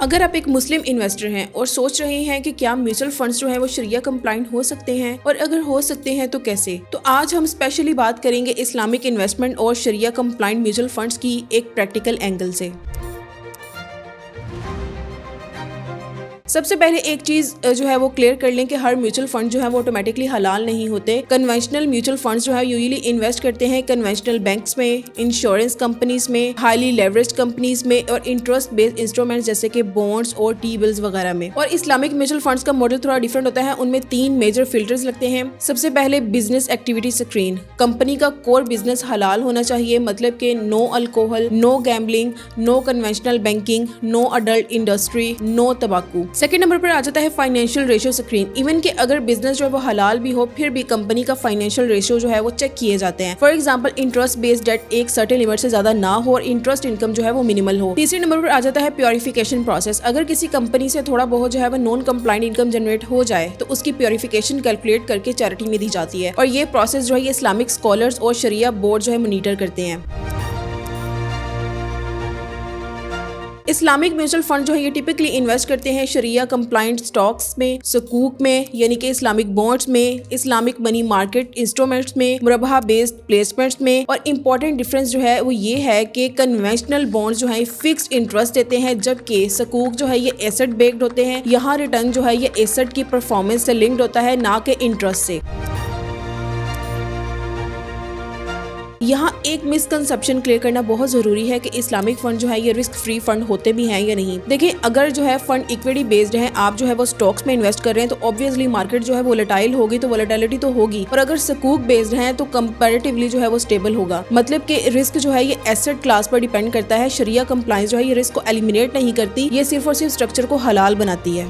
اگر آپ ایک مسلم انویسٹر ہیں اور سوچ رہے ہیں کہ کیا میوچل فنڈز جو ہیں وہ شریعہ کمپلائنٹ ہو سکتے ہیں اور اگر ہو سکتے ہیں تو کیسے، تو آج ہم اسپیشلی بات کریں گے اسلامک انویسٹمنٹ اور شریعہ کمپلائنٹ میوچل فنڈز کی ایک پریکٹیکل اینگل سے۔ سب سے پہلے ایک چیز جو ہے وہ کلیئر کر لیں کہ ہر میوچل فنڈ جو ہے وہ آٹومیٹکلی حلال نہیں ہوتے۔ کنونشنل میوچل فنڈز جو ہے یوزلی انویسٹ کرتے ہیں کنونشنل بینکس میں، انشورنس کمپنیز میں، ہائیلی لیوریجڈ کمپنیز میں اور انٹرسٹ بیسڈ انسٹرومنٹس جیسے کہ بونڈز اور ٹی بلز وغیرہ میں۔ اور اسلامک میوچل فنڈز کا ماڈل تھوڑا ڈیفرنٹ ہوتا ہے، ان میں 3 میجر فلٹرز لگتے ہیں۔ سب سے پہلے بزنس ایکٹیویٹی اسکرین، کمپنی کا کور بزنس حلال ہونا چاہیے، مطلب کہ نو الکوہل، نو گیمبلنگ، نو کنونشنل بینکنگ، نو اڈلٹ انڈسٹری، نو تمباکو۔ سیکنڈ نمبر پر آ جاتا ہے فائنینشیل ریشیو اسکرین، ایون کہ اگر بزنس جو ہے وہ حلال بھی ہو پھر بھی کمپنی کا فائنینشیل ریشیو جو ہے وہ چیک کیے جاتے ہیں۔ For example interest based debt ایک سرٹن لیمٹ سے زیادہ نہ ہو اور انٹرسٹ انکم جو ہے وہ منیمل ہو۔ تیسرے نمبر پر آ جاتا ہے پیوریفیکیشن پروسیس، اگر کسی کمپنی سے تھوڑا بہت جو ہے وہ نان کمپلائنٹ انکم جنریٹ ہو جائے تو اس کی پیوریفیکیشن کیلکولیٹ کر کے چیریٹی میں دی جاتی ہے، اور یہ پروسیس جو ہے یہ اسلامک اسکالرز اور شریعہ بورڈ جو ہے مانیٹر کرتے ہیں۔ اسلامک میوچل فنڈ جو ہے یہ ٹپکلی انویسٹ کرتے ہیں شریعہ کمپلائنٹ سٹاکس میں، سکوک میں یعنی کہ اسلامک بانڈز میں، اسلامک منی مارکیٹ انسٹرومنٹس میں، مربحہ بیسڈ پلیسمنٹس میں۔ اور امپورٹنٹ ڈفرنس جو ہے وہ یہ ہے کہ کنونشنل بانڈز جو ہیں فکسڈ انٹرسٹ دیتے ہیں، جبکہ سکوک جو ہے یہ ایسٹ بیکڈ ہوتے ہیں، یہاں ریٹرن جو ہے یہ ایسٹ کی پرفارمنس سے لنکڈ ہوتا ہے نہ کہ انٹرسٹ سے۔ یہاں ایک مسکنسپشن کلیئر کرنا بہت ضروری ہے کہ اسلامک فنڈ جو ہے یہ رسک فری فنڈ ہوتے بھی ہیں یا نہیں۔ دیکھیں اگر جو ہے فنڈ ایکویٹی بیسڈ ہے، آپ جو ہے وہ سٹاکس میں انویسٹ کر رہے ہیں تو obviously مارکیٹ جو ہے وولیٹائل ہوگی تو وولیٹیلٹی تو ہوگی، اور اگر سکوک بیسڈ ہیں تو کمپیریٹیولی جو ہے وہ اسٹیبل ہوگا، مطلب کہ رسک جو ہے یہ ایسٹ کلاس پر ڈیپینڈ کرتا ہے۔ شریعہ کمپلائنس جو ہے یہ رسک کو ایلیمینیٹ نہیں کرتی، یہ صرف اور صرف اسٹرکچر کو حلال بناتی ہے۔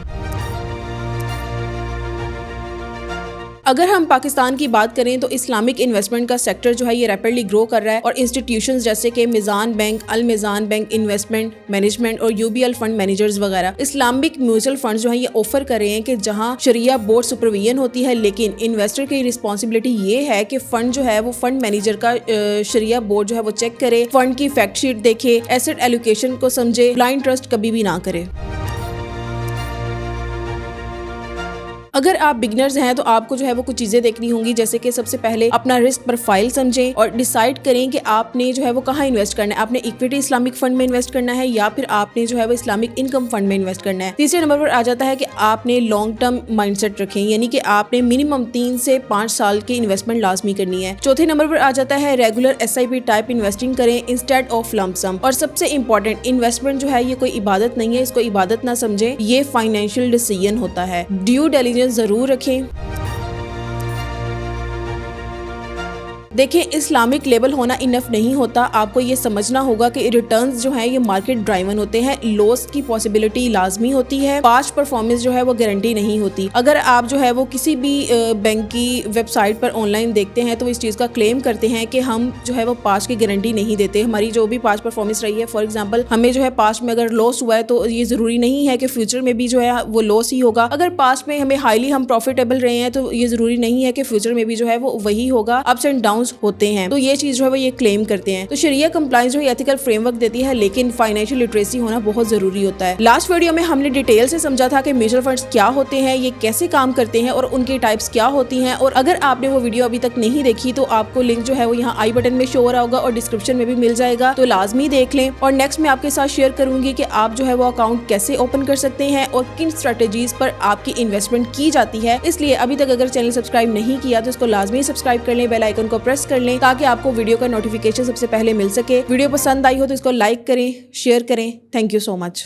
اگر ہم پاکستان کی بات کریں تو اسلامک انویسٹمنٹ کا سیکٹر جو ہے یہ ریپڈلی گرو کر رہا ہے، اور انسٹیٹیوشنز جیسے کہ میزان بینک، المیزان بینک انویسٹمنٹ مینجمنٹ اور UBL فنڈ مینیجرز وغیرہ اسلامک میوچل فنڈز جو ہیں یہ آفر کر رہے ہیں کہ جہاں شریعہ بورڈ سپرویژن ہوتی ہے، لیکن انویسٹر کی رسپانسبلٹی یہ ہے کہ فنڈ جو ہے وہ فنڈ مینیجر کا شریعہ بورڈ جو ہے وہ چیک کرے، فنڈ کی فیکٹ شیٹ دیکھے، ایسٹ ایلوکیشن کو سمجھے، بلائنڈ ٹرسٹ کبھی بھی نہ کرے۔ اگر آپ بگنرز ہیں تو آپ کو جو ہے وہ کچھ چیزیں دیکھنی ہوں گی، جیسے کہ سب سے پہلے اپنا رسک پروفائل سمجھیں اور ڈیسائیڈ کریں کہ آپ نے جو ہے وہ کہاں انویسٹ کرنا ہے، آپ نے ایکویٹی اسلامک فنڈ میں انویسٹ کرنا ہے یا پھر آپ نے جو ہے وہ اسلامک انکم فنڈ میں انویسٹ کرنا ہے۔ تیسرے نمبر پر آ جاتا ہے کہ آپ نے لانگ ٹرم مائنڈ سیٹ رکھیں، یعنی کہ آپ نے منیمم 3 سے 5 سال کی انویسٹمنٹ لازمی کرنی ہے۔ چوتھے نمبر پر آ جاتا ہے ریگولر SIP ٹائپ انویسٹنگ کریں انسٹیڈ آف لمپ سم، اور سب سے امپورٹنٹ انویسٹمنٹ جو ہے یہ کوئی عبادت نہیں ہے، اس کو عبادت نہ سمجھیں، یہ فائنینشیل ڈیسیژن ہوتا ہے۔ ڈیو ڈیلیجنس ضرور رکھیں۔ دیکھیں اسلامک لیبل ہونا انف نہیں ہوتا، آپ کو یہ سمجھنا ہوگا کہ ریٹرنز جو ہیں یہ مارکیٹ ڈرائیون ہوتے ہیں، لوس کی پاسبلٹی لازمی ہوتی ہے، پاسٹ پرفارمنس جو ہے وہ گارنٹی نہیں ہوتی۔ اگر آپ جو ہے وہ کسی بھی بینک کی ویب سائٹ پر آن لائن دیکھتے ہیں تو اس چیز کا کلیم کرتے ہیں کہ ہم جو ہے وہ پاسٹ کی گارنٹی نہیں دیتے، ہماری جو بھی پاسٹ پرفارمنس رہی ہے، فار ایگزامپل ہمیں جو ہے پاسٹ میں اگر لاس ہوا ہے تو یہ ضروری نہیں ہے کہ فیوچر میں بھی جو ہے وہ لاس ہی ہوگا، اگر پاسٹ میں ہمیں ہائیلی ہم پروفیٹیبل رہے ہیں تو یہ ضروری نہیں ہے کہ فیوچر میں بھی جو ہے وہ وہی ہوگا، اپس اینڈ ڈاؤنز ہوتے ہیں، تو یہ چیز جو ہے وہ یہ کلیم کرتے ہیں۔ تو شریعہ کمپلائنس جو ہے ایتھیکل فریم ورک دیتی ہے، لیکن فائنینشیل لٹریسی ہونا بہت ضروری ہوتا ہے۔ لاسٹ ویڈیو میں ہم نے ڈیٹیل سے سمجھا تھا کہ میوچل فنڈز کیا ہوتے ہیں، یہ کیسے کام کرتے ہیں اور ان کی ٹائپس کیا ہوتی ہیں، اور اگر آپ نے وہ ویڈیو ابھی تک نہیں دیکھی تو آپ کو لنک جو ہے وہ یہاں آئی بٹن میں شو ہو رہا ہوگا اور ڈسکرپشن میں بھی مل جائے گا، تو لازمی دیکھ لیں۔ اور نیکسٹ میں آپ کے ساتھ شیئر کروں گی کہ آپ جو ہے وہ اکاؤنٹ کیسے اوپن کر سکتے ہیں اور کن اسٹریٹجیز پر آپ کی انویسٹمنٹ کی جاتی ہے۔ اس لیے ابھی تک اگر چینل سبسکرائب نہیں کیا تو اس کو لازمی سبسکرائب کر لیں، بیل آئیکن کو پریس کر لیں تاکہ آپ کو ویڈیو کا نوٹیفیکیشن سب سے پہلے مل سکے۔ ویڈیو پسند آئی ہو تو اس کو لائک کریں، شیئر کریں۔ Thank you so much.